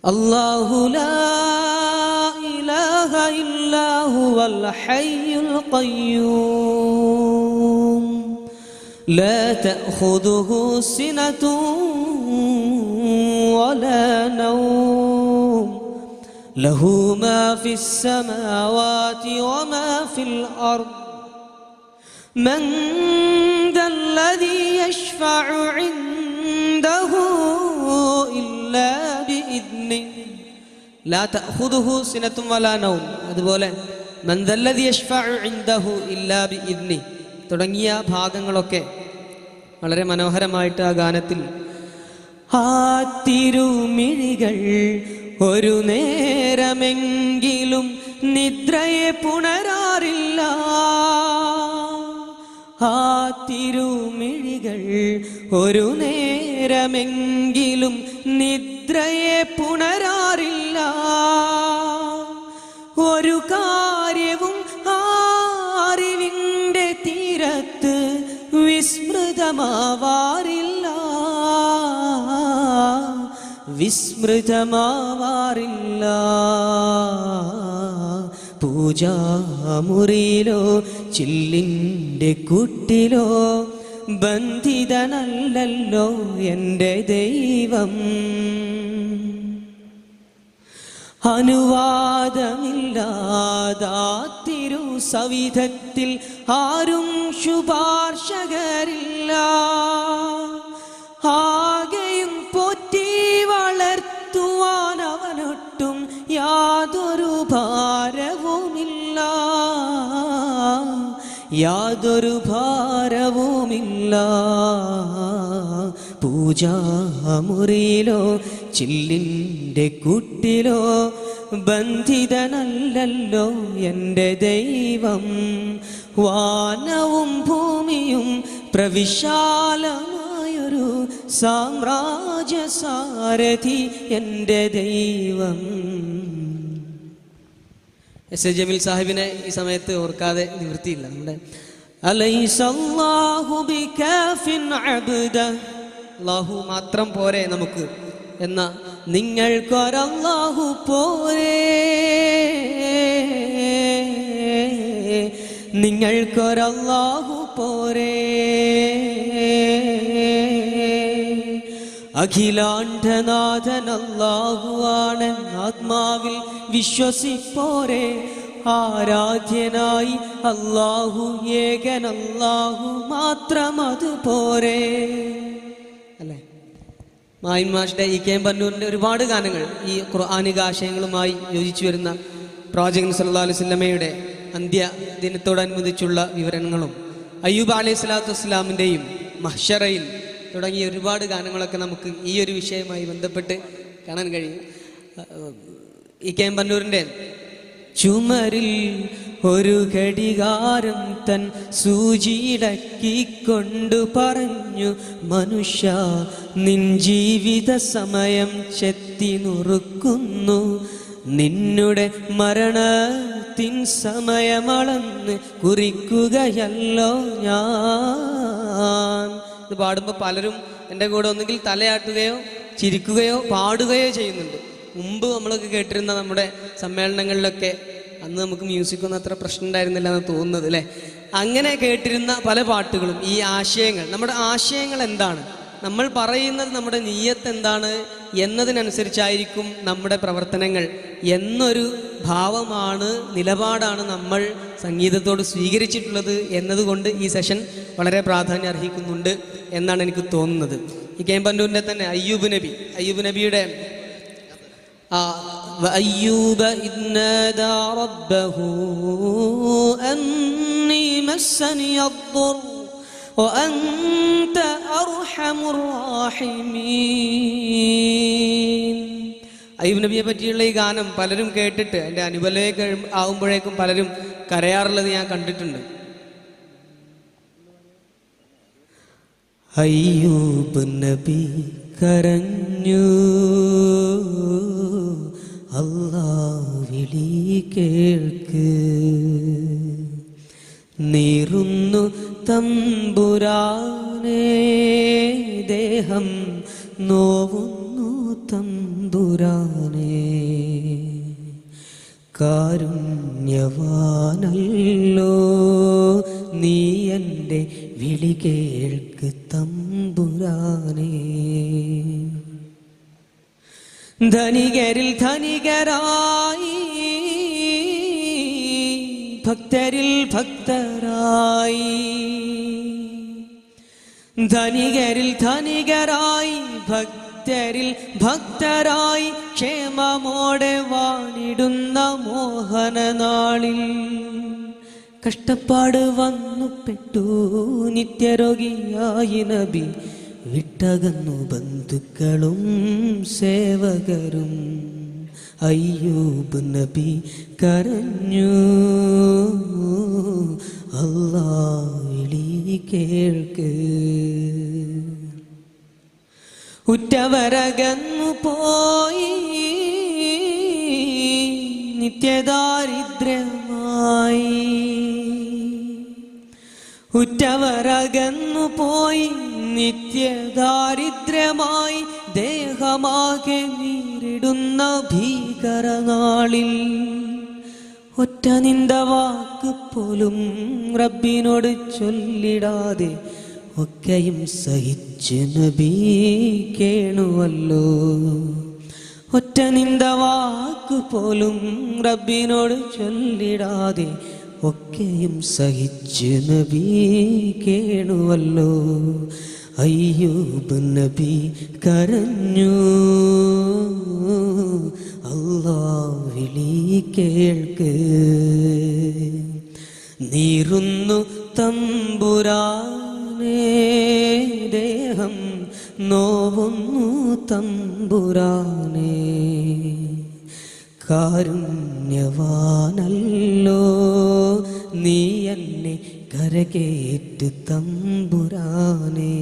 അല്ലാഹു ലാ ഇലാഹ ഇല്ലാ ഹുവൽ ഹയ്യുൽ ഖയ്യൂം ലാ തഅഖുദുഹു സിനതുൻ വലാ നൗം ലഹു മാ ഫിസ് സമാവാതി വമാ ഫിൽ അർദ് മൻ ദല്ലദീ യശ്ഫഉ ഇൻദഹു ഇല്ലാ ബിഇദ്നിഹി ലാ തഅഖുദുഹു സിനതുൻ വലാ നൗം. അതുപോലെ മൻ ദല്ലദീ യശ്ഫഉ ഇൻദഹു ഇല്ലാ ബിഇദ്നിഹി തുടങ്ങിയ ഭാഗങ്ങളൊക്കെ വളരെ മനോഹരമായിട്ട് ആ ഗാനത്തിൽ. ആ തിരുമിഴികൾ ഒരു നേരമെങ്കിലും നിദ്രയെ പുണരാറില്ല. ആ തിരുമിഴികൾ ഒരു നേരമെങ്കിലും നിദ്രയെ പുണരാറില്ല. ഒരു കാര്യവും അറിവിൻ്റെ തീരത്ത് വിസ്മൃതമാവാറില്ല, വിസ്മൃതമാവാറില്ല. പൂജാമുറിയിലോ ചില്ലിൻ്റെ കൂട്ടിലോ ബന്ധിതനല്ലല്ലോ എൻ്റെ ദൈവം. അനുവാദമില്ലാതാ തിരുസവിധത്തിൽ ആരും ശുപാർശകരില്ല. ആകെയും പോറ്റി വളർത്തുവാൻ അവനൊട്ടും യാതൊരു ഭാരവുമില്ല, യാതൊരു ഭാരവുമില്ല. പൂജാമുറിയിലോ ചില്ലിൻ്റെ കൂട്ടിലോ ബന്ധിതനല്ലല്ലോ എൻ്റെ ദൈവം. വാനവും ഭൂമിയും പ്രവിശാലമായൊരു സാമ്രാജ്യ സാരഥി എൻ്റെ ദൈവം. എസ് എ ജമീൽ സാഹിബിനെ ഈ സമയത്ത് ഓർക്കാതെ നിവൃത്തിയില്ല. നമ്മുടെ അലൈസല്ലാഹു ബികാഫിൻ അബ്ദഹ്, അല്ലാഹു മാത്രം പോരെ നമുക്ക് എന്ന നിങ്ങൾക്കൊരല്ലാഹു പോരെ, നിങ്ങൾക്കൊരല്ലാഹു പോരെ. അഖിലാണ്ഡനാഥൻ അല്ലാഹുവാണ് ആത്മാവിൽ വിശ്വസിപ്പോരെ. ആരാധ്യനായി അല്ലാഹു ഏകൻ, അല്ലാഹു മാത്രം അത് പോരെ. അല്ലേ? മായിൻ മാഷ്ടെ ഇ കെ എം പന്നൂരിൻ്റെ ഒരുപാട് ഗാനങ്ങൾ ഈ ഖുർആനിക ആശയങ്ങളുമായി യോജിച്ചു വരുന്ന പ്രവാചകൻ സല്ലല്ലാഹു അലൈഹി വസല്ലമയുടെ അന്ത്യദിനത്തോടനുബന്ധിച്ചുള്ള വിവരണങ്ങളും അയ്യൂബ് അലൈഹി സ്വലാത്തു വസ്സലാമിൻ്റെയും മഹ്ശറയിൽ തുടങ്ങിയ ഒരുപാട് ഗാനങ്ങളൊക്കെ നമുക്ക് ഈ ഒരു വിഷയവുമായി ബന്ധപ്പെട്ട് കാണാൻ കഴിയും. ഇ കെ എം പന്നൂരിൻ്റെ ചുമരിൽ ഒരു ഘടികാരം തൻ സൂചിയിടക്കിക്കൊണ്ടു പറഞ്ഞു, മനുഷ്യ നിൻ ജീവിത സമയം ചെത്തി നുറുക്കുന്നു, നിന്നുടെ മരണത്തിൻ സമയമളന്ന് കുറിക്കുകയല്ലോ ഞാൻ. ഇത് പാടുമ്പോൾ പലരും എൻ്റെ കൂടെ ഒന്നുകിൽ തലയാട്ടുകയോ ചിരിക്കുകയോ പാടുകയോ ചെയ്യുന്നുണ്ട്. മുമ്പ് നമ്മളൊക്കെ കേട്ടിരുന്ന നമ്മുടെ സമ്മേളനങ്ങളിലൊക്കെ അന്ന് നമുക്ക് മ്യൂസിക്കൊന്നും അത്ര പ്രശ്നം ഉണ്ടായിരുന്നില്ല എന്ന് തോന്നുന്നത് അല്ലേ. അങ്ങനെ കേട്ടിരുന്ന പല പാട്ടുകളും ഈ ആശയങ്ങൾ, നമ്മുടെ ആശയങ്ങൾ എന്താണ്, നമ്മൾ പറയുന്നത് നമ്മുടെ നിയ്യത്ത് എന്താണ് എന്നതിനനുസരിച്ചായിരിക്കും നമ്മുടെ പ്രവർത്തനങ്ങൾ എന്നൊരു ഭാവമാണ്, നിലപാടാണ് നമ്മൾ സംഗീതത്തോട് സ്വീകരിച്ചിട്ടുള്ളത് എന്നതുകൊണ്ട് ഈ സെഷൻ വളരെ പ്രാധാന്യം അർഹിക്കുന്നുണ്ട് എന്നാണ് എനിക്ക് തോന്നുന്നത്. ഈ കെ എം പന്നൂരിൻ്റെ തന്നെ അയ്യൂബ് നബിയുടെ وأيوب إذ نادى ربه أني مسني الضر وأنت أرحم الراحمين. അയ്യൂബ് നബിയെ പറ്റിയുള്ള ഈ ഗാനം പലരും കേട്ടിട്ട് എൻ്റെ അനുബലയൊക്കെ ആകുമ്പോഴേക്കും പലരും കരയാറുള്ളത് ഞാൻ കണ്ടിട്ടുണ്ട്. അയ്യൂബ് നബി കരഞ്ഞു, അല്ലാഹ് വിളി കേൾക്ക്, നീറുന്നു തമ്പുരാനേ ദേഹം നോവുന്നു തമ്പുരാൻ. തമ്പുരാനേ, കാരുണ്യവാനല്ലോ നീ എൻ്റെ വിളി കേൾക്ക് തമ്പുരാനേ. ധനികരിൽ ധനികരായി, ഭക്തരിൽ ഭക്തരായി, ധനികരിൽ ധനികരായി, ഭക്തരിൽ ഭക്തരായി, ക്ഷേമമോടെ വാണിടുന്ന മോഹനനാളിൽ കഷ്ടപ്പാട് വന്നുപെട്ടു നിത്യരോഗിയായി നബി, വിട്ടകന്നു ബന്ധുക്കളും സേവകരും. അയ്യൂബ് നബി കരഞ്ഞു, അല്ലാഹ് വിളി കേൾക്ക്. ഉറ്റവരകന്നു പോയി നിത്യദാരിദ്ര്യമായി, ഉറ്റവരകന്നു പോയി നിത്യദാരിദ്ര്യമായി, ദേഹമാകെ നീരിടുന്ന ഭീകരനാളിൽ ഒറ്റ നിന്ദ വാക്ക് പോലും റബ്ബിനോട് ചൊല്ലിടാതെ ഒക്കെയും സഹിച്ച് നബി കേണുവല്ലോ. ഒറ്റ നിന്ദ വാക്ക് പോലും റബ്ബിനോട് ചൊല്ലിടാതെ ഒക്കെയും സഹിച്ച് നബി കേണുവല്ലോ. അയ്യൂബ് നബി കരഞ്ഞു, അല്ലാഹ് വിളി കേൾക്ക്. നീറുന്നു തമ്പുരാനേ, ദേഹം നോവുന്നു തമ്പുരാനേ, കാരുണ്യവാനല്ലോ നീ എന്നെ കരകേറ്റ് തമ്പുരാനേ.